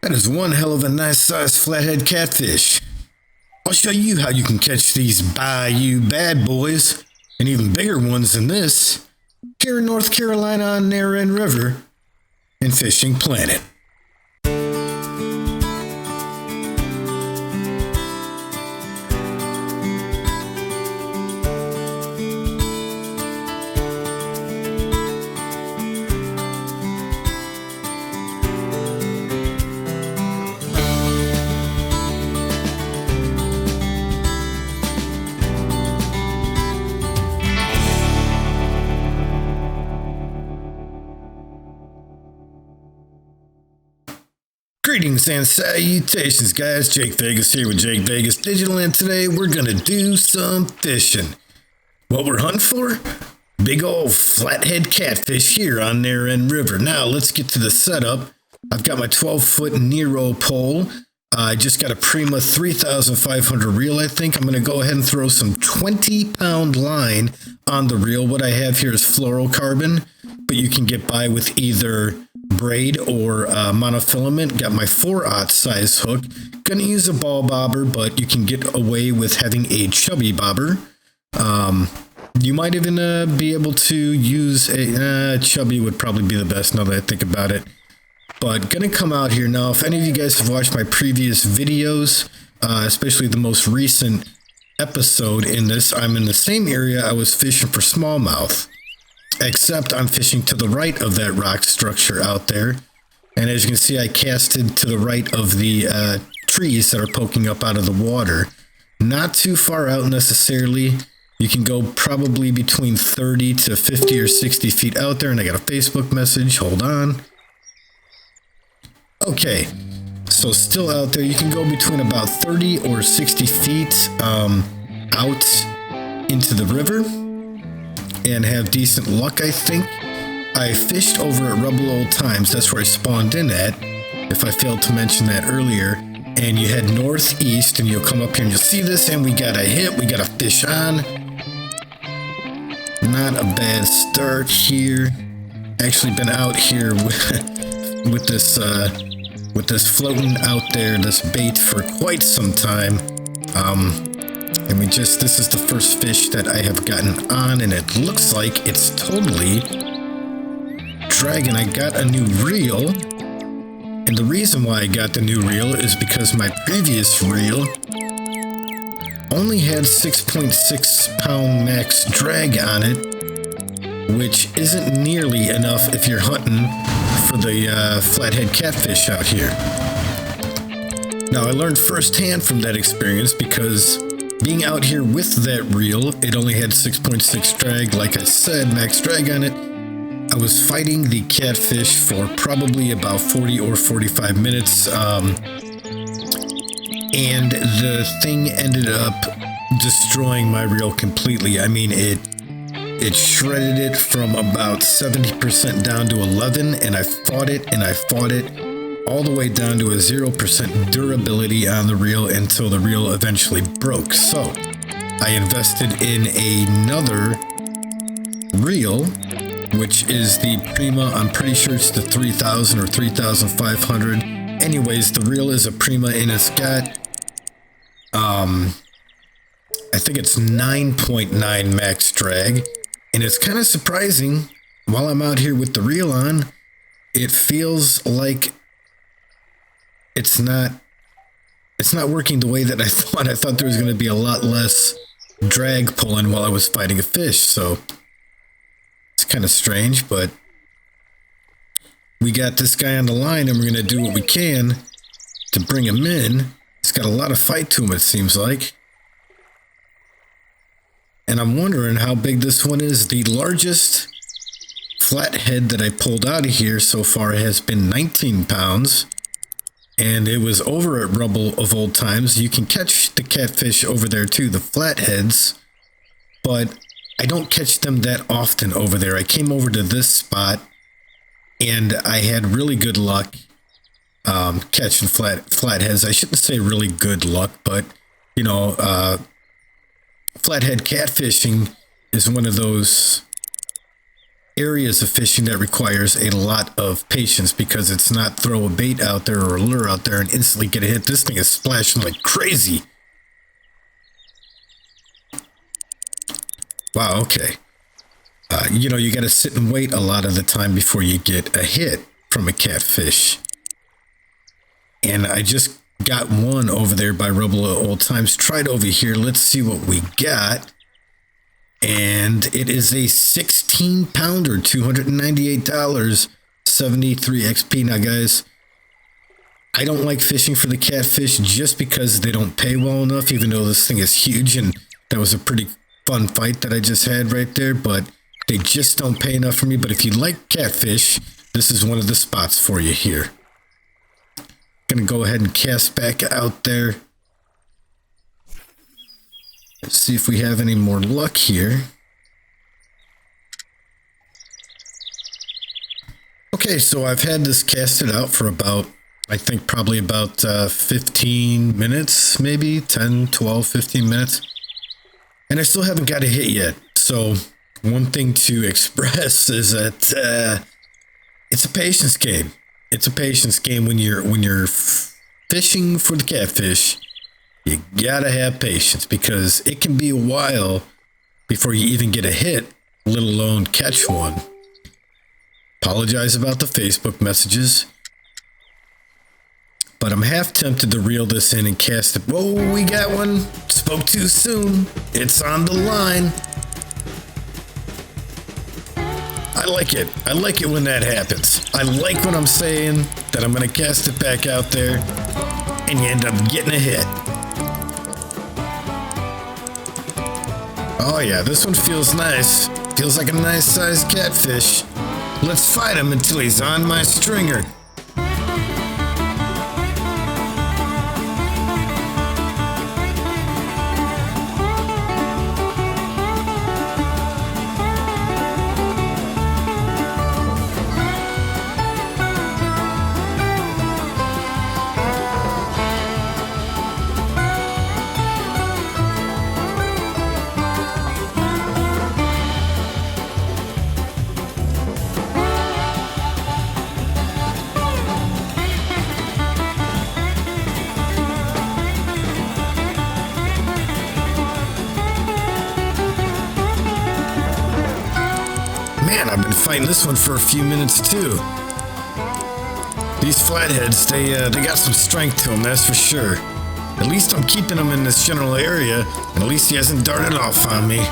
That is one hell of a nice sized flathead catfish. I'll show you how you can catch these bayou bad boys, and even bigger ones than this, here in North Carolina on Neherrin River in Fishing Planet. Greetings and salutations, guys. Jake Vegas here with Jake Vegas Digital, and today we're gonna do some fishing. What we're hunting for? Big old flathead catfish here on Neherrin River. Now let's get to the setup. I've got my 12-foot Nero pole. I just got a Prima 3500 reel. I think I'm gonna go ahead and throw some 20-pound line on the reel. What I have here is fluorocarbon, but you can get by with either braid or monofilament. Got my 4/0 size hook. Gonna use a ball bobber, but you can get away with having a chubby bobber. You might even be able to use a chubby would probably be the best now that I think about it. But gonna come out here now. If any of you guys have watched my previous videos, especially the most recent episode in this, I'm in the same area I was fishing for smallmouth. Except I'm fishing to the right of that rock structure out there. And as you can see, I casted to the right of the trees that are poking up out of the water. Not too far out necessarily. You can go probably between 30 to 50 or 60 feet out there. And I got a Facebook message. Hold on. Okay. So still out there. You can go between about 30 or 60 feet out into the river and have decent luck, I think. I fished over at Rebel Old Times. That's where I spawned in at, if I failed to mention that earlier. And you head northeast and you'll come up here and you'll see this, and we got a hit. We got a fish on. Not a bad start here. Actually been out here with this floating out there, this bait for quite some time. And this is the first fish that I have gotten on, and it looks like it's totally dragging. I got a new reel, and the reason why I got the new reel is because my previous reel only had 6.6 pound max drag on it, which isn't nearly enough if you're hunting for the flathead catfish out here. Now, I learned firsthand from that experience because being out here with that reel, it only had 6.6 drag. Like I said, max drag on it. I was fighting the catfish for probably about 40 or 45 minutes. And the thing ended up destroying my reel completely. I mean, it shredded it from about 70% down to 11, and I fought it and I fought it all the way down to a 0% durability on the reel until the reel eventually broke. So I invested in another reel, which is the Prima. I'm pretty sure it's the 3000 or 3500. Anyways, the reel is a Prima, and it's got I think it's 9.9 max drag, and it's kind of surprising. While I'm out here with the reel on, it feels like it's not working the way that I thought. I thought there was going to be a lot less drag pulling while I was fighting a fish. So it's kind of strange, but we got this guy on the line, and we're going to do what we can to bring him in. He's got a lot of fight to him, it seems like. And I'm wondering how big this one is. The largest flathead that I pulled out of here so far has been 19 pounds. And it was over at Rebel of Old Times. You can catch the catfish over there too, the flatheads, but I don't catch them that often over there. I came over to this spot and I had really good luck catching flatheads. I shouldn't say really good luck, but you know, flathead catfishing is one of those areas of fishing that requires a lot of patience because it's not throw a bait out there or a lure out there and instantly get a hit. This thing is splashing like crazy. Wow, okay. You know, you got to sit and wait a lot of the time before you get a hit from a catfish. And I just got one over there by Rebel Old Times. Tried over here. Let's see what we got. And it is a 16-pounder, $298, 73 XP. Now, guys, I don't like fishing for the catfish just because they don't pay well enough, even though this thing is huge. And that was a pretty fun fight that I just had right there. But they just don't pay enough for me. But if you like catfish, this is one of the spots for you here. Gonna go ahead and cast back out there. Let's see if we have any more luck here. Okay, so I've had this casted out for about, I think probably about 15 minutes, maybe 10, 12, 15 minutes. And I still haven't got a hit yet. So one thing to express is that it's a patience game. It's a patience game when you're fishing for the catfish. You gotta have patience because it can be a while before you even get a hit, let alone catch one. Apologize about the Facebook messages, but I'm half tempted to reel this in and cast it. Whoa, we got one. Spoke too soon. It's on the line. I like it. I like it when that happens. I like when I'm saying that I'm gonna cast it back out there and you end up getting a hit. Oh yeah, this one feels nice. Feels like a nice sized catfish. Let's fight him until he's on my stringer. Man, I've been fighting this one for a few minutes too. These flatheads, they got some strength to them, that's for sure. At least I'm keeping them in this general area, and at least he hasn't darted off on me.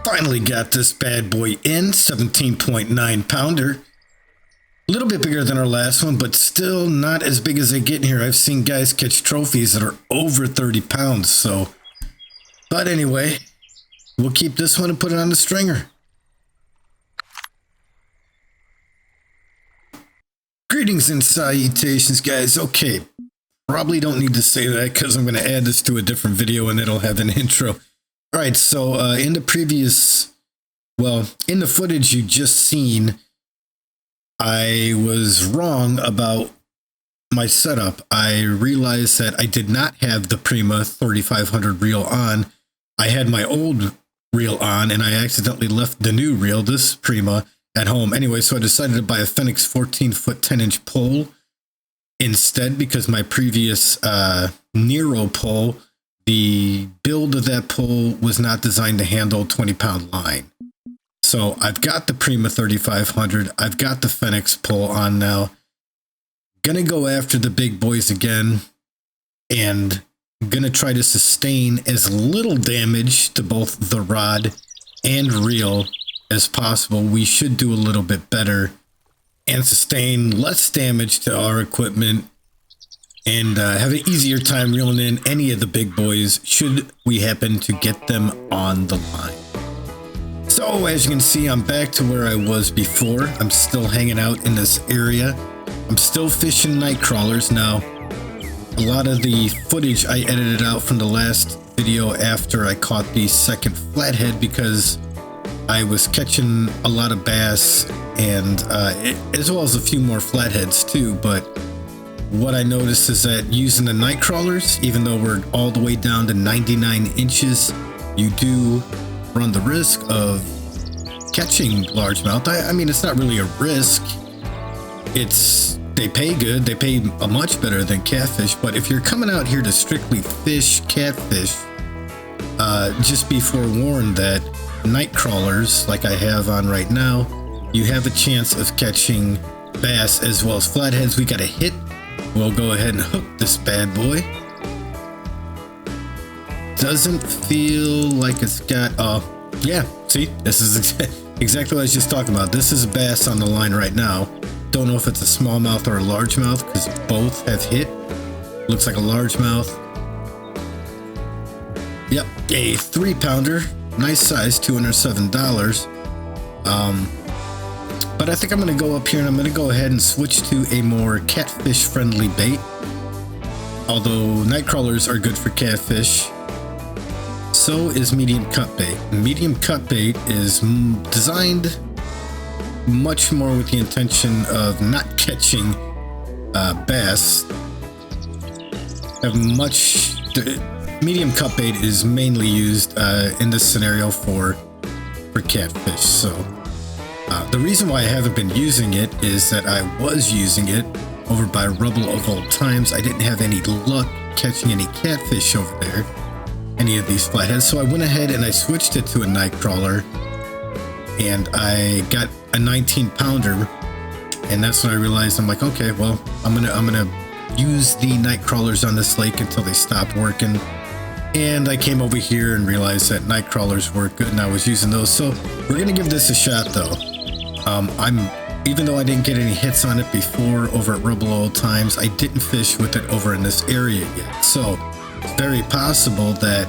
Finally got this bad boy in, 17.9 pounder. A little bit bigger than our last one, but still not as big as they get in here. I've seen guys catch trophies that are over 30 pounds, so. But anyway, we'll keep this one and put it on the stringer. Greetings and salutations, guys. Okay, probably don't need to say that because I'm going to add this to a different video and it'll have an intro. All right, so in the footage you just seen, I was wrong about my setup. I realized that I did not have the Prima 3500 reel on. I had my old reel on, and I accidentally left the new reel, this Prima, at home. Anyway, so I decided to buy a Fenix 14-foot 10-inch pole instead because my previous Nero pole, the build of that pole was not designed to handle 20-pound line. So I've got the Prima 3500. I've got the Fenix pole on now. Gonna go after the big boys again and gonna try to sustain as little damage to both the rod and reel as possible. We should do a little bit better and sustain less damage to our equipment and have an easier time reeling in any of the big boys should we happen to get them on the line. So as you can see, I'm back to where I was before. I'm still hanging out in this area. I'm still fishing night crawlers. Now, a lot of the footage I edited out from the last video after I caught the second flathead because I was catching a lot of bass and as well as a few more flatheads too. But what I noticed is that using the night crawlers, even though we're all the way down to 99 inches, you do run the risk of catching largemouth. I mean, it's not really a risk. They pay good. They pay much better than catfish. But if you're coming out here to strictly fish catfish, just be forewarned that night crawlers, like I have on right now, you have a chance of catching bass as well as flatheads. We got a hit. We'll go ahead and hook this bad boy. Doesn't feel like it's got, yeah, see, this is exactly what I was just talking about. This is a bass on the line right now. Don't know if it's a smallmouth or a largemouth because both have hit. Looks like a largemouth. Yep, a 3-pounder. Nice size, $207. But I think I'm going to go up here and I'm going to go ahead and switch to a more catfish friendly bait. Although night crawlers are good for catfish, so is medium cut bait. Medium cut bait is designed much more with the intention of not catching bass. Medium cut bait is mainly used in this scenario for catfish. So the reason why I haven't been using it is that I was using it over by Rubble of Old Times. I didn't have any luck catching any catfish over there, any of these flatheads. So I went ahead and I switched it to a night crawler, and I got a 19-pounder, and that's when I realized I'm like, okay, well, I'm gonna use the night crawlers on this lake until they stop working. And I came over here and realized that night crawlers work good, and I was using those. So we're gonna give this a shot, though. Even though I didn't get any hits on it before over at Rubble Old Times, I didn't fish with it over in this area yet. So it's very possible that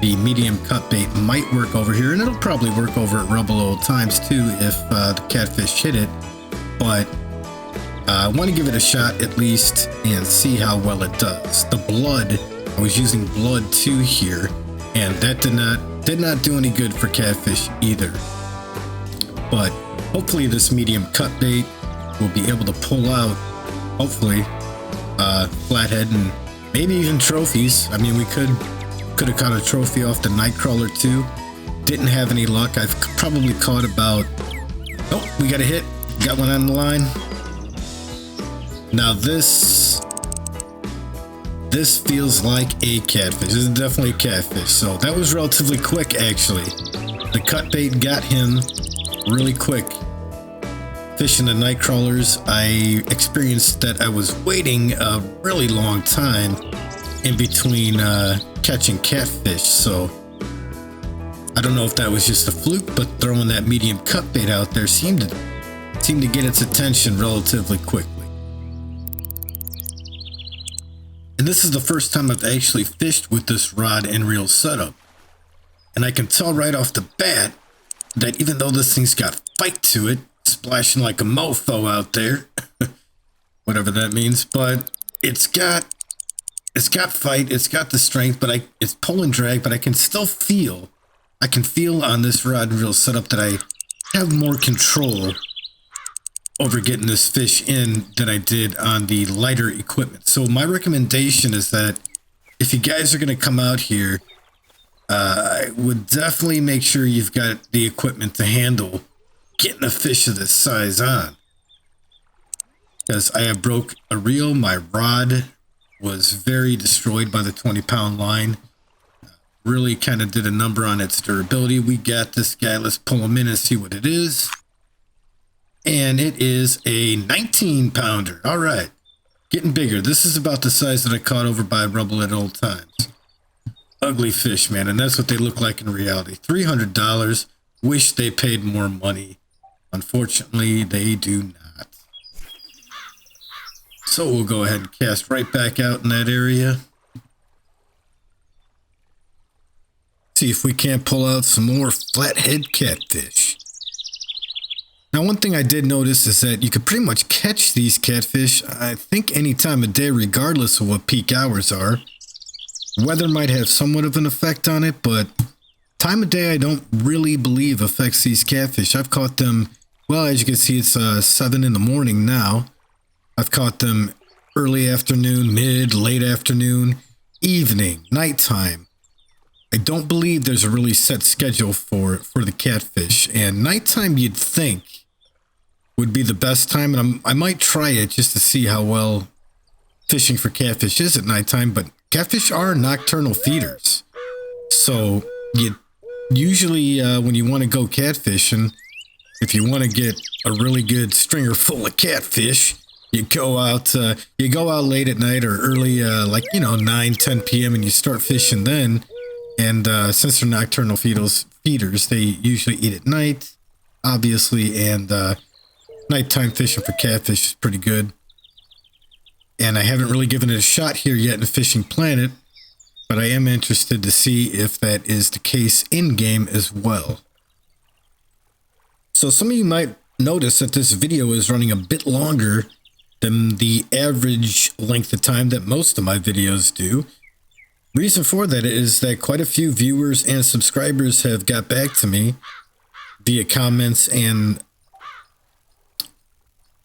the medium cut bait might work over here, and it'll probably work over at Rubble Old Times too if the catfish hit it. But I want to give it a shot at least and see how well it does. The blood, I was using blood too here, and that did not do any good for catfish either. But hopefully this medium cut bait will be able to pull out, hopefully, flathead and maybe even trophies. I mean, we could have caught a trophy off the night crawler too. Didn't have any luck. I've probably caught about, oh, we got a hit. Got one on the line. Now this feels like a catfish. This is definitely a catfish. So that was relatively quick, actually. The cut bait got him really quick. Fishing the night crawlers, I experienced that I was waiting a really long time in between catching catfish. So I don't know if that was just a fluke, but throwing that medium cut bait out there seemed to get its attention relatively quickly. And this is the first time I've actually fished with this rod and reel setup. And I can tell right off the bat that even though this thing's got fight to it, splashing like a mofo out there, whatever that means, but it's got fight, it's got the strength, but it's pull and drag, but I can feel on this rod and reel setup that I have more control over getting this fish in than I did on the lighter equipment. So my recommendation is that if you guys are going to come out here, I would definitely make sure you've got the equipment to handle getting a fish of this size on. Because I have broke a reel, my rod was very destroyed by the 20-pound line. Really kind of did a number on its durability. We got this guy. Let's pull him in and see what it is. And it is a 19-pounder. All right. Getting bigger. This is about the size that I caught over by Rubble at Old Times. Ugly fish, man. And that's what they look like in reality. $300. Wish they paid more money. Unfortunately, they do not. So we'll go ahead and cast right back out in that area. See if we can't pull out some more flathead catfish. Now, one thing I did notice is that you could pretty much catch these catfish, I think, any time of day, regardless of what peak hours are. Weather might have somewhat of an effect on it, but time of day I don't really believe affects these catfish. I've caught them, well, as you can see, it's 7 in the morning now. I've caught them early afternoon, mid, late afternoon, evening, nighttime. I don't believe there's a really set schedule for the catfish, and nighttime you'd think would be the best time, and I might try it just to see how well fishing for catfish is at nighttime, but catfish are nocturnal feeders. So you usually, when you want to go catfishing, if you want to get a really good stringer full of catfish, you go out late at night or early, 9, 10 p.m. and you start fishing then. And since they're nocturnal feeders, they usually eat at night, obviously, and nighttime fishing for catfish is pretty good. And I haven't really given it a shot here yet in Fishing Planet, but I am interested to see if that is the case in-game as well. So some of you might notice that this video is running a bit longer than the average length of time that most of my videos do. Reason for that is that quite a few viewers and subscribers have got back to me via comments and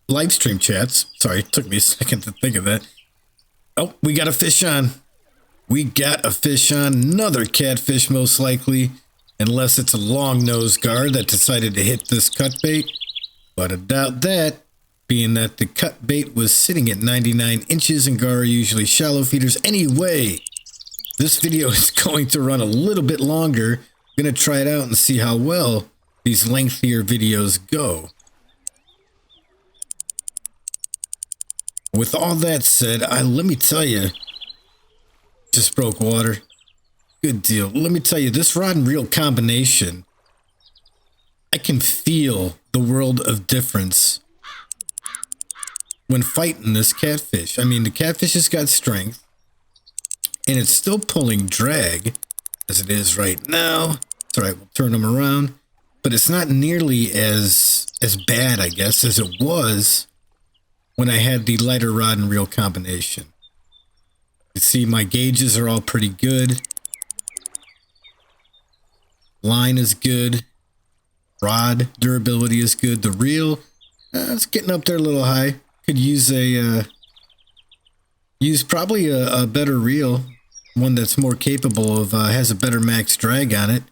live stream chats. Sorry, it took me a second to think of that. Oh, we got a fish on. We got a fish on. Another catfish, most likely, unless it's a long-nosed gar that decided to hit this cut bait. But I doubt that, being that the cut bait was sitting at 99 inches and gar are usually shallow feeders anyway. This video is going to run a little bit longer. I'm going to try it out and see how well these lengthier videos go. With all that said, let me tell you, just broke water. Good deal. Let me tell you, this rod and reel combination, I can feel the world of difference when fighting this catfish. I mean, the catfish has got strength, and it's still pulling drag, as it is right now. It's all right, we'll turn them around. But it's not nearly as bad, I guess, as it was when I had the lighter rod and reel combination. You see, my gauges are all pretty good. Line is good. Rod durability is good. The reel, it's getting up there a little high. Could use probably a better reel. One that's more capable of, has a better max drag on it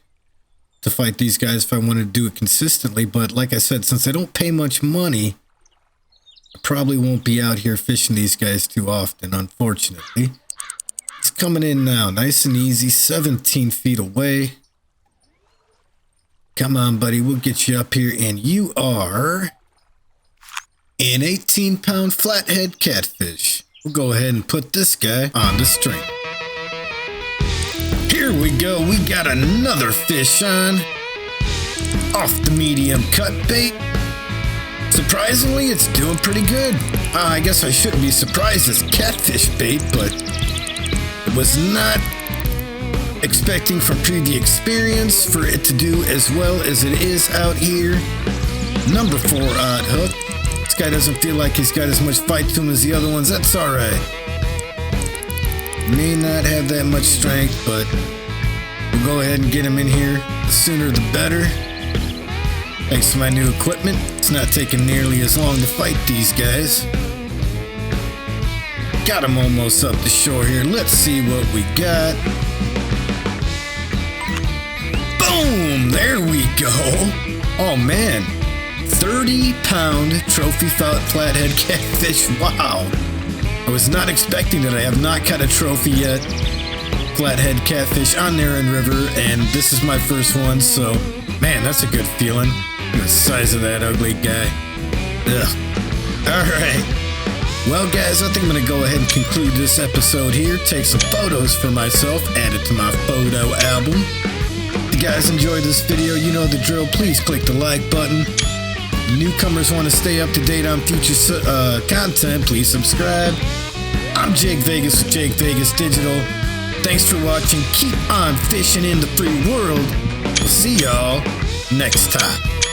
to fight these guys if I want to do it consistently. But like I said, since I don't pay much money, I probably won't be out here fishing these guys too often, unfortunately. It's coming in now, nice and easy, 17 feet away. Come on, buddy, we'll get you up here, and you are an 18-pound flathead catfish. We'll go ahead and put this guy on the string. Here we go, we got another fish on. Off the medium cut bait. Surprisingly, it's doing pretty good. I guess I shouldn't be surprised it's catfish bait, but it was not expecting from previous experience for it to do as well as it is out here. Number 4 odd hook. This guy doesn't feel like he's got as much fight to him as the other ones. That's all right. May not have that much strength, but we'll go ahead and get him in here. The sooner the better. Thanks to my new equipment, it's not taking nearly as long to fight these guys. Got him almost up the shore here. Let's see what we got. Boom! There we go. Oh man, 30-pound trophy flathead catfish. Wow. I was not expecting that. I have not caught a trophy yet. Flathead catfish on Neherrin River, and this is my first one, so man, that's a good feeling. The size of that ugly guy. Ugh. Alright. Well, guys, I think I'm going to go ahead and conclude this episode here. Take some photos for myself, add it to my photo album. If you guys enjoyed this video, you know the drill. Please click the like button. Newcomers want to stay up to date on future content, please subscribe. I'm Jake Vegas with Jake Vegas Digital. Thanks for watching. Keep on fishing in the free world. We'll see y'all next time.